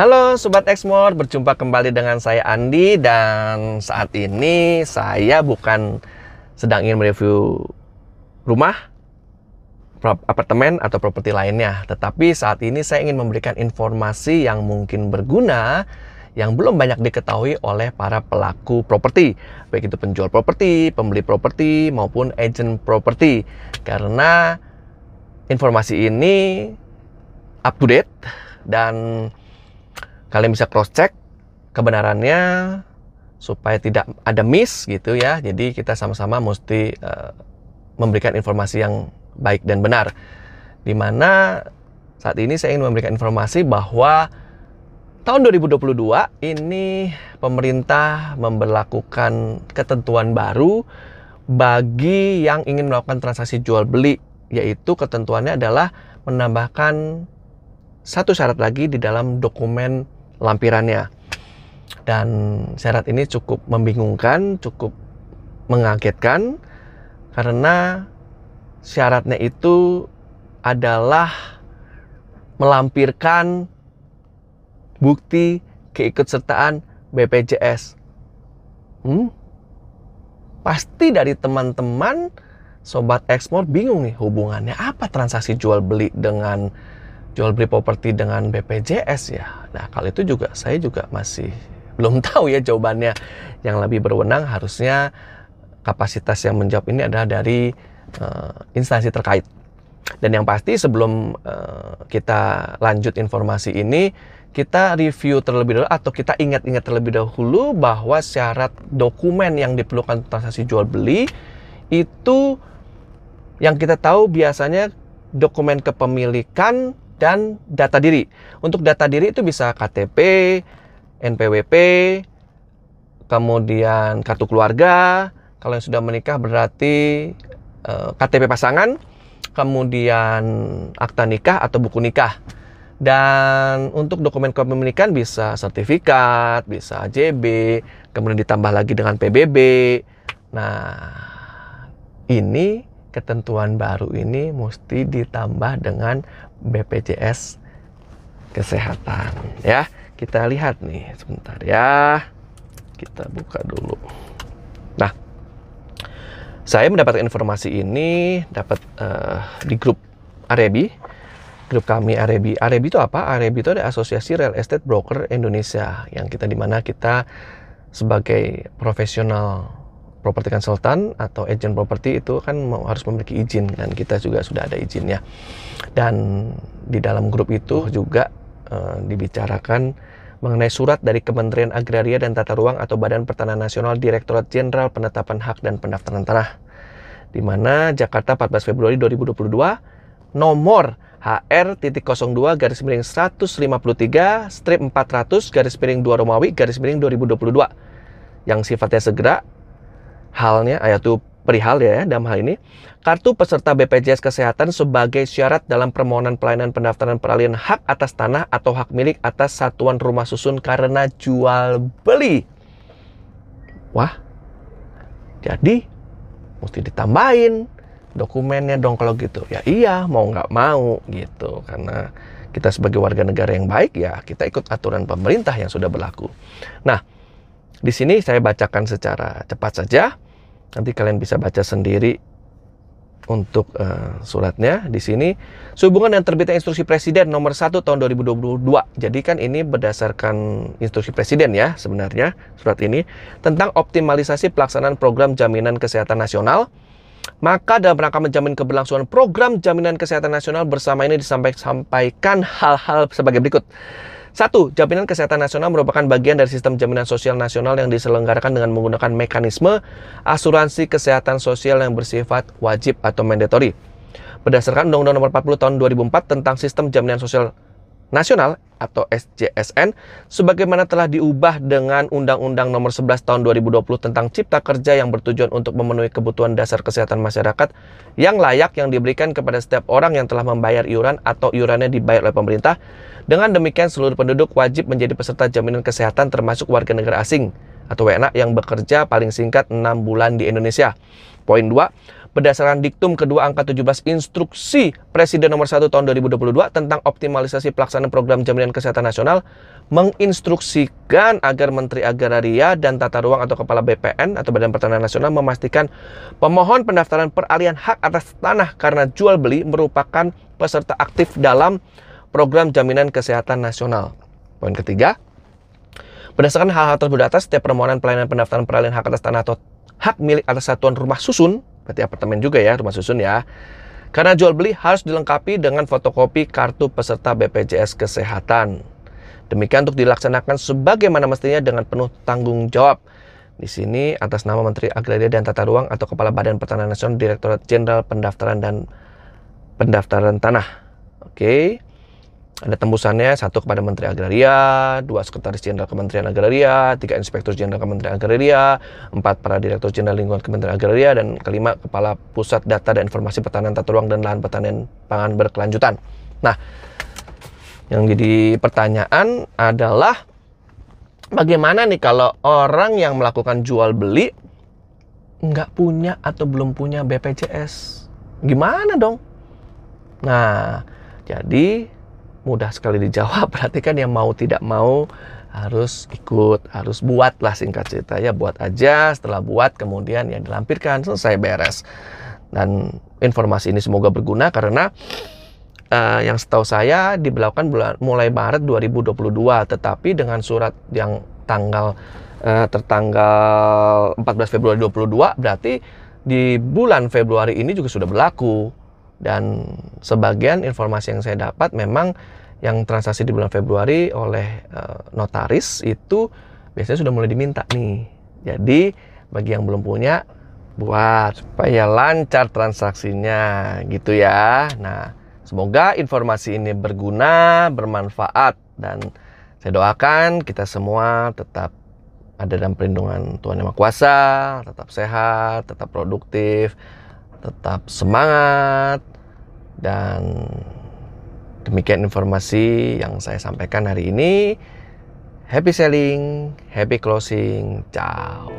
Halo Sobat Exmore, berjumpa kembali dengan saya Andi. Dan saat ini saya bukan sedang ingin mereview rumah, apartemen, atau properti lainnya. Tetapi saat ini saya ingin memberikan informasi yang mungkin berguna, yang belum banyak diketahui oleh para pelaku properti, baik itu penjual properti, pembeli properti, maupun agent properti. Karena informasi ini up to date dan kalian bisa cross check kebenarannya supaya tidak ada miss gitu ya. Jadi kita sama-sama mesti memberikan informasi yang baik dan benar. Dimana saat ini saya ingin memberikan informasi bahwa tahun 2022 ini pemerintah memberlakukan ketentuan baru bagi yang ingin melakukan transaksi jual beli, yaitu ketentuannya adalah menambahkan satu syarat lagi di dalam dokumen lampirannya. Dan syarat ini cukup membingungkan, cukup mengagetkan, karena syaratnya itu adalah melampirkan bukti keikutsertaan BPJS. Pasti dari teman-teman Sobat Exmore bingung nih, hubungannya apa transaksi jual beli dengan jual beli properti dengan BPJS ya. Nah, kalau itu juga saya juga masih belum tahu ya jawabannya. Yang lebih berwenang harusnya kapasitas yang menjawab ini adalah dari instansi terkait. Dan yang pasti sebelum kita lanjut informasi ini, kita review terlebih dahulu atau kita ingat-ingat terlebih dahulu bahwa syarat dokumen yang diperlukan transaksi jual beli itu yang kita tahu biasanya dokumen kepemilikan dan data diri. Untuk data diri itu bisa KTP, NPWP, kemudian kartu keluarga. Kalau yang sudah menikah berarti KTP pasangan, kemudian akta nikah atau buku nikah. Dan untuk dokumen kepemilikan bisa sertifikat, bisa JB, kemudian ditambah lagi dengan PBB. Nah, ini ketentuan baru ini mesti ditambah dengan BPJS Kesehatan ya. Kita lihat nih sebentar ya. Kita buka dulu. Nah, saya mendapatkan informasi ini di grup Arebi. Grup kami Arebi. Arebi itu apa? Arebi itu ada Asosiasi Real Estate Broker Indonesia, yang dimana kita sebagai profesional properti konsultan atau agent properti itu kan harus memiliki izin, dan kita juga sudah ada izinnya. Dan di dalam grup itu juga dibicarakan mengenai surat dari Kementerian Agraria dan Tata Ruang atau Badan Pertanahan Nasional, Direktorat Jenderal Penetapan Hak dan Pendaftaran Tanah, di mana Jakarta 14 Februari 2022 nomor HR.0153/400/2 Romawi /2022 yang sifatnya segera. Halnya yaitu perihal ya dalam hal ini kartu peserta BPJS Kesehatan sebagai syarat dalam permohonan pelayanan pendaftaran peralihan hak atas tanah atau hak milik atas satuan rumah susun karena jual beli. Wah, jadi mesti ditambahin dokumennya dong kalau gitu. Ya iya, mau nggak mau gitu, karena kita sebagai warga negara yang baik ya kita ikut aturan pemerintah yang sudah berlaku. Nah, di sini saya bacakan secara cepat saja. Nanti kalian bisa baca sendiri untuk suratnya. Di sini, sehubungan dengan terbitnya Instruksi Presiden nomor 1 tahun 2022. Jadi kan ini berdasarkan Instruksi Presiden ya sebenarnya surat ini tentang optimalisasi pelaksanaan program jaminan kesehatan nasional. Maka dalam rangka menjamin keberlangsungan program jaminan kesehatan nasional bersama ini disampaikan hal-hal sebagai berikut. 1. Jaminan Kesehatan Nasional merupakan bagian dari sistem jaminan sosial nasional yang diselenggarakan dengan menggunakan mekanisme asuransi kesehatan sosial yang bersifat wajib atau mandatory. Berdasarkan Undang-Undang Nomor 40 Tahun 2004 tentang Sistem Jaminan Sosial Nasional atau SJSN, sebagaimana telah diubah dengan Undang-Undang Nomor 11 Tahun 2020 tentang Cipta Kerja yang bertujuan untuk memenuhi kebutuhan dasar kesehatan masyarakat yang layak yang diberikan kepada setiap orang yang telah membayar iuran atau iurannya dibayar oleh pemerintah. Dengan demikian seluruh penduduk wajib menjadi peserta jaminan kesehatan termasuk warga negara asing atau WNA yang bekerja paling singkat 6 bulan di Indonesia. Poin 2, berdasarkan diktum kedua angka 17 Instruksi Presiden nomor 1 tahun 2022 tentang optimalisasi pelaksanaan program jaminan kesehatan nasional, menginstruksikan agar Menteri Agraria dan Tata Ruang atau Kepala BPN atau Badan Pertanahan Nasional memastikan pemohon pendaftaran peralihan hak atas tanah karena jual beli merupakan peserta aktif dalam program jaminan kesehatan nasional. Poin ketiga, berdasarkan hal-hal tersebut atas, setiap permohonan pelayanan pendaftaran peralihan hak atas tanah atau hak milik atas satuan rumah susun, berarti apartemen juga ya, rumah susun ya, karena jual beli harus dilengkapi dengan fotokopi kartu peserta BPJS Kesehatan. Demikian untuk dilaksanakan sebagaimana mestinya dengan penuh tanggung jawab. Di sini atas nama Menteri Agraria dan Tata Ruang atau Kepala Badan Pertanahan Nasional, Direktorat Jenderal Pendaftaran dan Pendaftaran Tanah. Oke. Ada tembusannya, 1 kepada Menteri Agraria, 2 Sekretaris Jenderal Kementerian Agraria, 3 Inspektur Jenderal Kementerian Agraria, 4 para Direktur Jenderal Lingkungan Kementerian Agraria, dan kelima Kepala Pusat Data dan Informasi Pertanian, Tata Ruang dan Lahan Pertanian Pangan Berkelanjutan. Nah, yang jadi pertanyaan adalah bagaimana nih kalau orang yang melakukan jual beli nggak punya atau belum punya BPJS? Gimana dong? Nah, jadi mudah sekali dijawab. Berarti kan yang mau tidak mau harus ikut, harus buat lah, singkat cerita ya, buat aja. Setelah buat kemudian ya dilampirkan, selesai, beres. Dan informasi ini semoga berguna karena yang setahu saya diberlakukan mulai Maret 2022, tetapi dengan surat yang tertanggal 14 Februari 2022 berarti di bulan Februari ini juga sudah berlaku. Dan sebagian informasi yang saya dapat memang yang transaksi di bulan Februari oleh notaris itu biasanya sudah mulai diminta nih. Jadi bagi yang belum punya, buat supaya lancar transaksinya gitu ya. Nah, semoga informasi ini berguna, bermanfaat, dan saya doakan kita semua tetap ada dalam perlindungan Tuhan Yang Maha Kuasa, tetap sehat, tetap produktif, tetap semangat. Dan demikian informasi yang saya sampaikan hari ini. Happy selling, happy closing. Ciao.